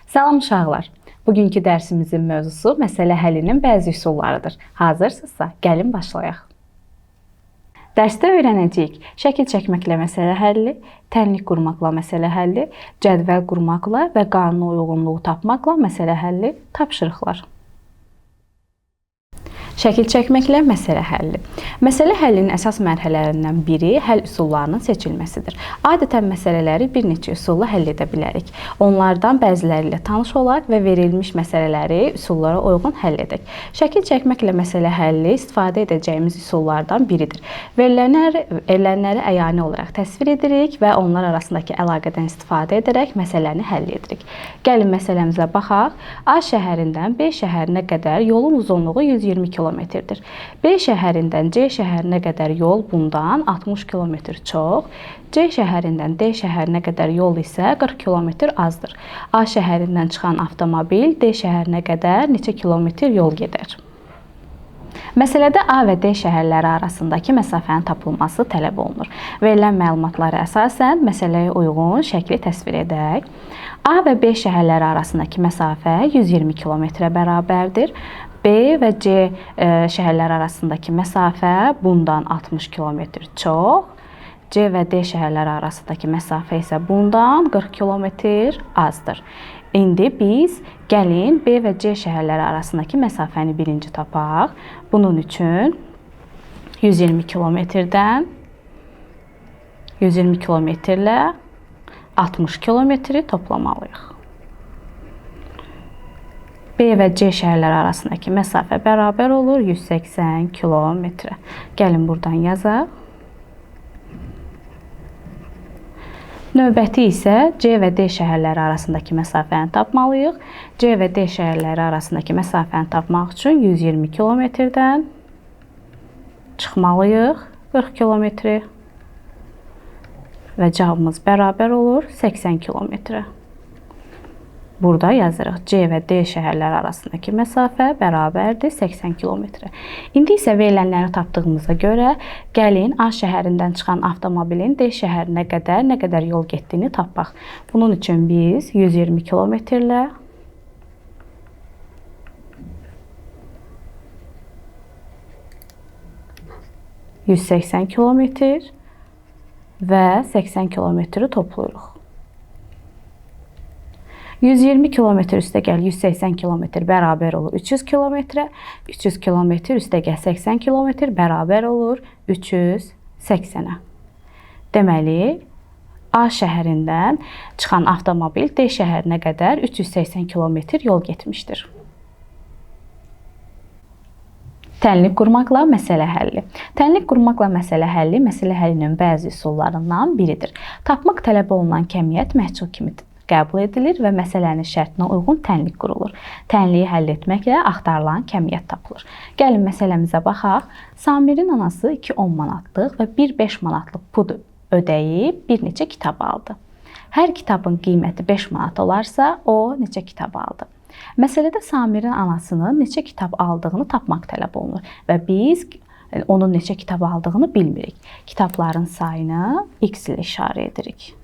Salam uşaqlar. Bugünkü dərsimizin mövzusu məsələ həllinin bəzi üsullarıdır. Hazırsınızsa, gəlin başlayaq. Dərsdə öyrənəcəyik şəkil çəkməklə məsələ həlli, tənlik qurmaqla məsələ həlli, cədvəl qurmaqla və qanuna uyğunluğu tapmaqla məsələ həlli, tapşırıqlar. Şəkil çəkməklə məsələ həlli. Məsələ həllinin əsas mərhələlərindən biri həll üsullarının seçilməsidir. Adətən məsələləri bir neçə üsulla həll edə bilərik. Onlardan bəziləri ilə tanış olaq və verilmiş məsələləri üsullara uyğun həll edək. Şəkil çəkməklə məsələ həlli istifadə edəcəyimiz üsullardan biridir. Verilənləri əyani olaraq təsvir edirik və onlar arasındakı əlaqədən istifadə edərək məsələni həll edirik. Gəlin məsələmizə baxaq. A şəhərindən B şəhərinə qədər yolun uzunluğu 120 km-dir. B şəhərindən C şəhərinə qədər yol bundan 60 km çox, C şəhərindən D şəhərinə qədər yol isə 40 km azdır. A şəhərindən çıxan avtomobil D şəhərinə qədər neçə kilometr yol gedər? Məsələdə A və D şəhərləri arasındakı məsafənin tapılması tələb olunur. Verilən məlumatlara əsasən məsələyə uyğun şəkli təsvir edək. A və B şəhərləri arasındakı məsafə 120 km-ə bərabərdir. B və C şəhərləri arasındakı məsafə bundan 60 km çox. C və D şəhərləri arasındakı məsafə isə bundan 40 km azdır. İndi biz gəlin B və C şəhərləri arasındakı məsafəni birinci tapaq. Bunun üçün 120 km-dən 120 km-lə 60 km-i toplamalıyıq. B və C şəhərləri arasındakı məsafə bərabər olur 180 km. Gəlin buradan yazaq. Növbəti isə C və D şəhərləri arasındakı məsafəni tapmalıyıq. C və D şəhərləri arasındakı məsafəni tapmaq üçün 120 km-dən çıxmalıyıq 40 km və cavabımız bərabər olur 80 km. Burada yazırıq. C və D şəhərləri arasındakı məsafə bərabərdir 80 km. İndi isə verilənləri tapdığımıza görə gəlin A şəhərindən çıxan avtomobilin D şəhərinə qədər nə qədər yol getdiyini tapaq. Bunun üçün biz 120 km-lə 180 km və 80 km-i toplayırıq. 120 km üstəgəl 180 km bərabər olur 300 km, 300 km üstəgəl 80 km bərabər olur 380-ə. Deməli, A şəhərindən çıxan avtomobil D şəhərinə qədər 380 km yol getmişdir. Tənlik qurmaqla məsələ həlli. Tənlik qurmaqla məsələ həllinin bəzi üsullarından biridir. Tapmaq tələb olunan kəmiyyət məhsul kimi qəbul edilir və məsələnin şərtinə uyğun tənlik qurulur. Tənliyi həll etməklə axtarılan kəmiyyət tapılır. Gəlin məsələmizə baxaq. Samirin anası 2 10 manatlıq və 1 5 manatlıq pul ödəyib bir neçə kitab aldı. Hər kitabın qiyməti 5 manat olarsa, o neçə kitab aldı? Məsələdə Samirin anasının neçə kitab aldığını tapmaq tələb olunur və biz onun neçə kitab aldığını bilmirik. Kitabların sayını X ilə işarə edirik.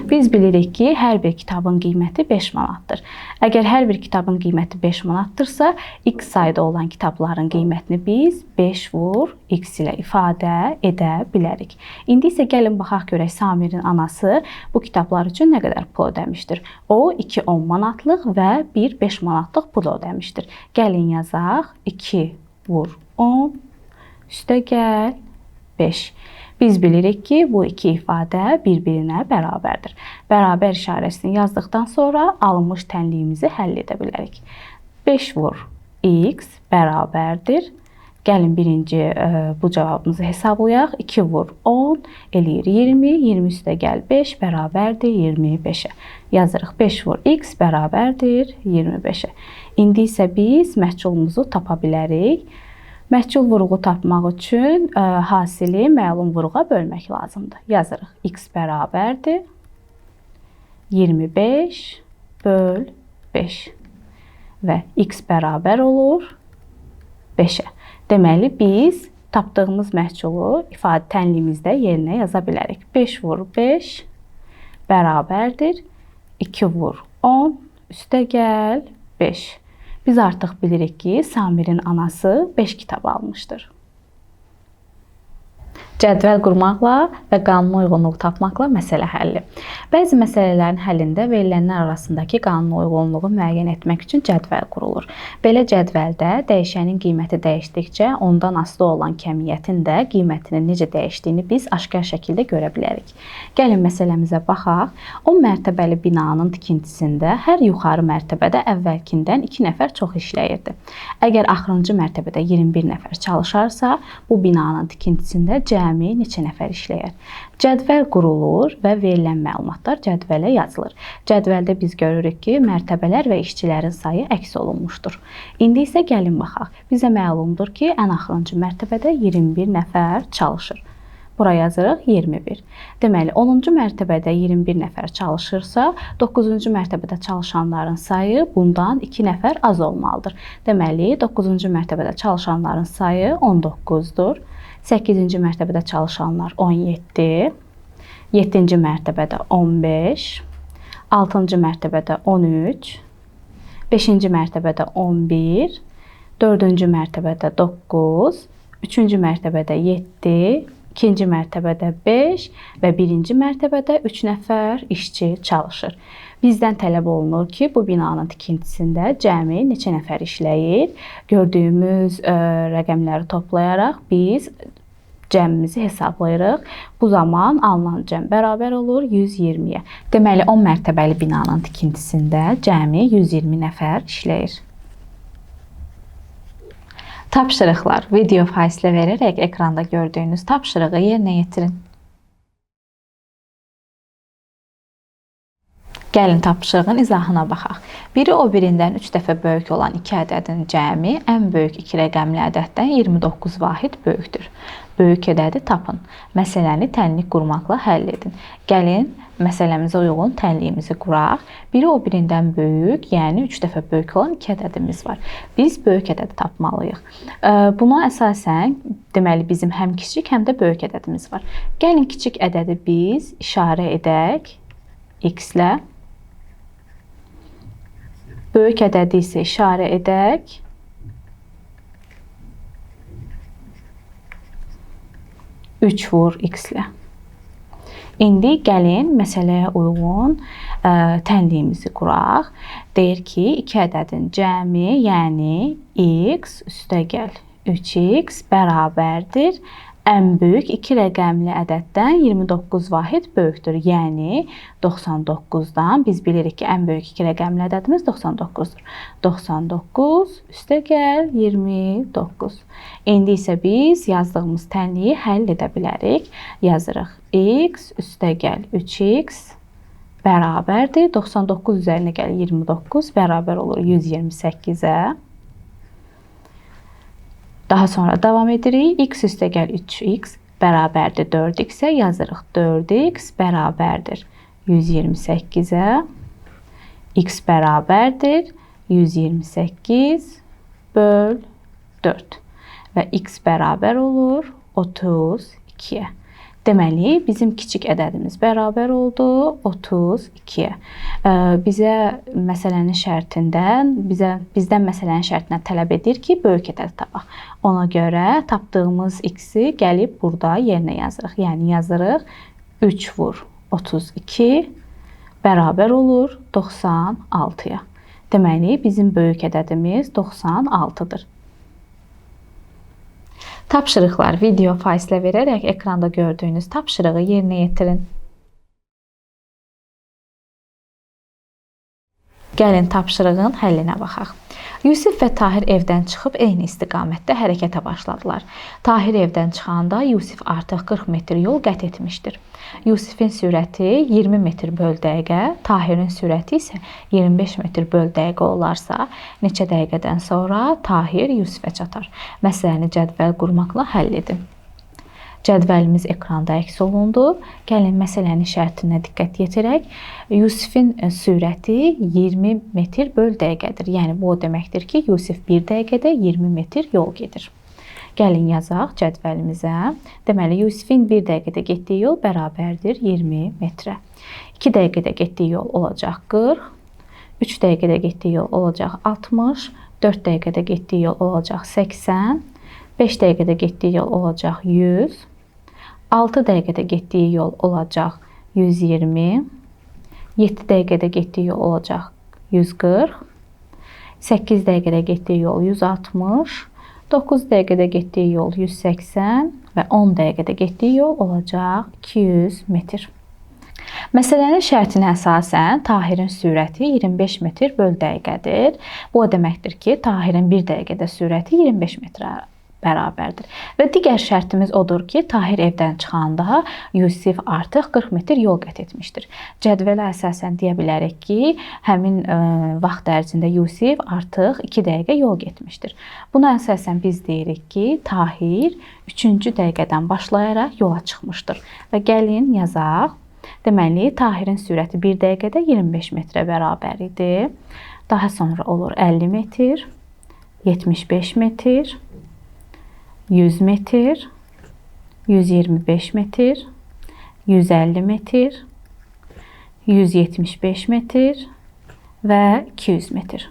Biz bilirik ki, hər bir kitabın qiyməti 5 manatdır. Əgər hər bir kitabın qiyməti 5 manatdırsa, X sayda olan kitabların qiymətini biz 5 vur X ilə ifadə edə bilərik. İndi isə gəlin baxaq görək Samirin anası bu kitablar üçün nə qədər pul ödəmişdir. O 2 10 manatlıq və 1 5 manatlıq pul ödəmişdir. Gəlin yazaq 2 vur 10 üstəgəl 5. Biz bilirik ki, bu iki ifadə bir-birinə bərabərdir. Bərabər işarəsini yazdıqdan sonra alınmış tənliyimizi həll edə bilərik. 5 vur X bərabərdir. Gəlin birinci bu cavabımızı hesablayaq. 2 vur 10 eləyir 20. 20 üstəgəl 5 bərabərdir 25-ə. Yazırıq 5 vur X bərabərdir 25-ə. İndi isə biz məhsulumuzu tapa bilərik. Məhsul vuruğu tapmaq üçün hasili məlum vuruğa bölmək lazımdır. Yazırıq. X bərabərdir 25 böl 5 və X bərabər olur 5-ə. Deməli, biz tapdığımız məhsulu ifadə tənliyimizdə yerinə yaza bilərik. 5 vur 5 bərabərdir 2 vur 10 üstə gəl 5. Biz artıq bilirik ki, Samirin anası 5 kitab almışdır. Cədvəl qurmaqla və qanuna uyğunluq tapmaqla məsələ həlli. Bəzi məsələlərin həllində verilənlər arasındakı qanuna uyğunluğu müəyyən etmək üçün cədvəl qurulur. Belə cədvəldə dəyişənin qiyməti dəyişdikcə ondan asılı olan kəmiyyətin də qiymətinin necə dəyişdiyini biz aşkar şəkildə görə bilərik. Gəlin məsələmizə baxaq. 10 mərtəbəli binanın tikintisində hər yuxarı mərtəbədə əvvəlkindən 2 nəfər çox işləyirdi. Əgər axırıncı mərtəbədə 21 nəfər çalışarsa, bu binanın tikintisində cəmi neçə nəfər işləyər? Cədvəl qurulur və verilən məlumatlar cədvələ yazılır. Cədvəldə biz görürük ki, mərtəbələr və işçilərin sayı əks olunmuşdur. İndi isə gəlin baxaq. Bizə məlumdur ki, ən axırıncı mərtəbədə 21 nəfər çalışır. Bura yazırıq 21. Deməli, 10-cu mərtəbədə 21 nəfər çalışırsa, 9-cu mərtəbədə çalışanların sayı bundan 2 nəfər az olmalıdır. Deməli, 9-cu mərtəbədə çalışanların sayı 19-dur. 8-ci mərtəbədə çalışanlar 17, 7-ci mərtəbədə 15, 6-cı mərtəbədə 13, 5-ci mərtəbədə 11, 4-cü mərtəbədə 9, 3-cü mərtəbədə 7, 2-ci mərtəbədə 5 və 1-ci mərtəbədə 3 nəfər işçi çalışır. Bizdən tələb olunur ki, bu binanın tikintisində cəmi neçə nəfər işləyir? Gördüyümüz rəqəmləri toplayaraq biz cəmimizi hesablayırıq. Bu zaman alınan cəm bərabər olur 120-yə. Deməli, 10 mərtəbəli binanın tikintisində cəmi 120 nəfər işləyir. Tapşırıqlar. Video fasilə verərək ekranda gördüyünüz tapşırığı yerinə yetirin. Gəlin tapşırığın izahına baxaq. Biri o birindən 3 dəfə böyük olan 2 ədədin cəmi ən böyük 2 rəqəmli ədəddən 29 vahid böyükdür. Böyük ədədi tapın. Məsələni tənlik qurmaqla həll edin. Gəlin məsələmizə uyğun tənliyimizi quraq. Biri o birindən böyük, yəni 3 dəfə böyük olan 2 ədədimiz var. Biz böyük ədədi tapmalıyıq. Buna əsasən, deməli bizim həm kiçik, həm də böyük ədədimiz var. Gəlin kiçik ədədi biz işarə edək x-lə. Böyük ədədi isə işarə edək üç vur x-lə. İndi gəlin məsələyə uyğun tənliyimizi quraq. Deyir ki, 2 ədədin cəmi, yəni x üstə gəl 3x bərabərdir. Ən böyük 2 rəqəmli ədəddən 29 vahid böyükdür. Yəni 99-dan biz bilirik ki, ən böyük 2 rəqəmli ədədimiz 99-dur. 99 üstə gəl 29. İndi isə biz yazdığımız tənliyi həll edə bilərik. Yazırıq x üstə gəl 3x bərabərdir. 99 üzərinə gəl 29 bərabər olur 128-ə. Daha sonra davam edirik. X üstə gəl 3x bərabərdir 4x-ə. Yazırıq 4x bərabərdir 128-ə. X bərabərdir 128 böl 4. Və x bərabər olur 32-yə. Deməli, bizim kiçik ədədimiz bərabər oldu 32-yə. Bizə məsələnin şərtindən, bizdən məsələnin şərtindən tələb edir ki, böyük ədəd tapaq. Ona görə tapdığımız x-i gəlib burada yerinə yazırıq. Yəni yazırıq 3 vur 32 bərabər olur 96-ya. Deməli, bizim böyük ədədimiz 96-dır. Tapşırıqlar. Video fasilə verərək ekranda gördüyünüz tapşırığı yerinə yetirin. Gəlin tapşırığın həllinə baxaq. Yusif və Tahir evdən çıxıb eyni istiqamətdə hərəkətə başladılar. Tahir evdən çıxanda Yusif artıq 40 metr yol qət etmişdir. Yusifin sürəti 20 metr böl dəqiqə, Tahirin sürəti isə 25 metr böl dəqiqə olarsa, neçə dəqiqədən sonra Tahir Yusifə çatar? Məsələni cədvəl qurmaqla həll edin. Cədvəlimiz ekranda əks olundu. Gəlin məsələnin şərtinə diqqət yetirək. Yusifin sürəti 20 metr böl dəqiqədir. Yəni bu o deməkdir ki, Yusif 1 dəqiqədə 20 metr yol gedir. Gəlin yazaq cədvəlimizə. Deməli, Yusifin 1 dəqiqədə getdiyi yol bərabərdir 20 metrə. 2 dəqiqədə getdiyi yol olacaq 40. 3 dəqiqədə getdiyi yol olacaq 60. 4 dəqiqədə getdiyi yol olacaq 80. 5 dəqiqədə getdiyi yol olacaq 100. 6 dəqiqədə getdiyi yol olacaq 120. 7 dəqiqədə getdiyi yol olacaq 140. 8 dəqiqədə getdiyi yol 160. 9 dəqiqədə getdiyi yol 180 və 10 dəqiqədə getdiyi yol olacaq 200 metr. Məsələnin şərtinə əsasən Tahirin sürəti 25 metr böl dəqiqədir. Bu o deməkdir ki, Tahirin 1 dəqiqədə sürəti 25 metrə bərabərdir. Və digər şərtimiz odur ki, Tahir evdən çıxanda Yusif artıq 40 metr yol qət etmişdir. Cədvələ əsasən deyə bilərik ki, həmin vaxt ərzində Yusif artıq 2 dəqiqə yol getmişdir. Buna əsasən biz deyirik ki, Tahir 3-cü dəqiqədən başlayaraq yola çıxmışdır. Və gəlin yazaq. Deməli, Tahirin sürəti 1 dəqiqədə 25 metrə bərabər idi. Daha sonra olur 50 metr, 75 metr, 100 metr, 125 metr, 150 metr, 175 metr və 200 metr.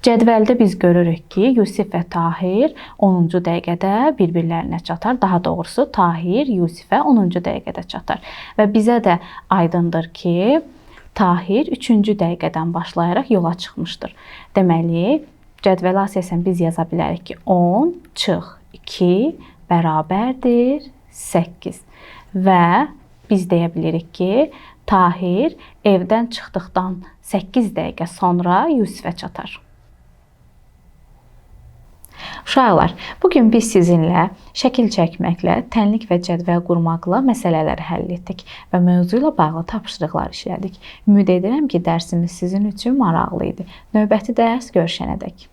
Cədvəldə biz görürük ki, Yusif və Tahir 10-cu dəqiqədə bir-birlərinə çatar. Daha doğrusu, Tahir Yusifə 10-cu dəqiqədə çatar. Və bizə də aydındır ki, Tahir 3-cü dəqiqədən başlayaraq yola çıxmışdır. Deməli, cədvələ əsasən biz yaza bilərik ki, 10 çıx 2 bərabərdir 8. Və biz deyə bilirik ki, Tahir evdən çıxdıqdan 8 dəqiqə sonra Yusifə çatar. Uşaqlar, bugün biz sizinlə şəkil çəkməklə, tənlik və cədvəl qurmaqla məsələləri həll etdik və mövzu ilə bağlı tapşırıqlar işlədik. Ümid edirəm ki, dərsimiz sizin üçün maraqlı idi. Növbəti dərs görüşənədək.